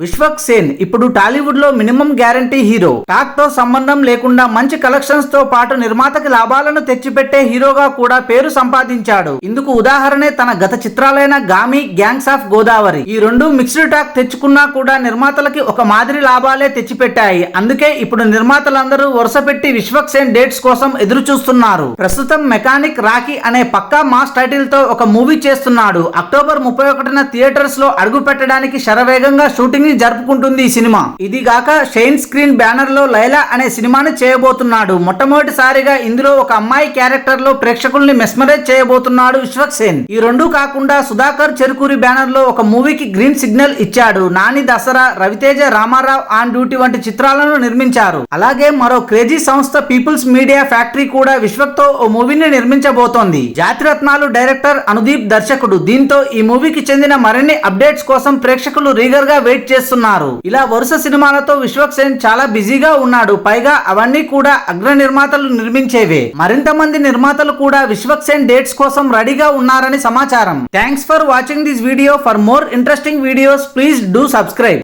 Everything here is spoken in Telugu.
విశ్వక్ సేన్ ఇప్పుడు టాలీవుడ్ లో మినిమం గ్యారంటీ హీరో. టాక్ తో సంబంధం లేకుండా మంచి కలెక్షన్స్ తో పాటు నిర్మాతకి లాభాలను తెచ్చిపెట్టే హీరోగా కూడా పేరు సంపాదించాడు. ఇందుకు ఉదాహరణే తన గత చిత్రాలైన గామి, గ్యాంగ్స్ ఆఫ్ గోదావరి. ఈ రెండు మిక్స్డ్ టాక్ తెచ్చుకున్నా కూడా నిర్మాతలకి ఒక మాదిరి లాభాలే తెచ్చిపెట్టాయి. అందుకే ఇప్పుడు నిర్మాతలందరూ వరుస పెట్టి విశ్వక్ సేన్ డేట్స్ కోసం ఎదురు చూస్తున్నారు. ప్రస్తుతం మెకానిక్ రాకీ అనే పక్కా మాస్ టైటిల్ తో ఒక మూవీ చేస్తున్నాడు. అక్టోబర్ 31న థియేటర్స్ లో అడుగు పెట్టడానికి శరవేగంగా షూటింగ్ జరుపుకుంటుంది ఈ సినిమా. ఇదిగాక షైన్ స్క్రీన్ బ్యానర్ లో లైలా అనే సినిమాని చేయబోతున్నాడు. మొట్టమొదటిసారిగా ఇందులో ఒక అమ్మాయి క్యారెక్టర్ లో ప్రేక్షకుల్ని మెస్మరైజ్ చేయబోతున్నాడు విశ్వక్ సేన్. ఈ రెండు కాకుండా సుధాకర్ చెరుకూరి బ్యానర్ లో ఒక మూవీకి గ్రీన్ సిగ్నల్ ఇచ్చాడు. నాని దసరా, రవితేజ రామారావు ఆన్ డ్యూటీ వంటి చిత్రాలను నిర్మించారు. అలాగే మరో క్రేజీ సంస్థ పీపుల్స్ మీడియా ఫ్యాక్టరీ కూడా విశ్వక్ తో ఓ మూవీని నిర్మించబోతోంది. జాతిరత్నాలు డైరెక్టర్ అనుదీప్ దర్శకుడు. దీంతో ఈ మూవీకి చెందిన మరిన్ని అప్డేట్స్ కోసం ప్రేక్షకులు రీగర్ గా వెయిట్ చేస్తున్నారు. ఇలా వరుస సినిమాలతో విశ్వక్ సేన్ చాలా బిజీగా ఉన్నాడు. పైగా అవన్నీ కూడా అగ్ర నిర్మాతలు నిర్మించేవే. మరింత మంది నిర్మాతలు కూడా విశ్వక్ సేన్ డేట్స్ కోసం రెడీగా ఉన్నారని సమాచారం. Thanks for watching this video. For more interesting videos please do subscribe.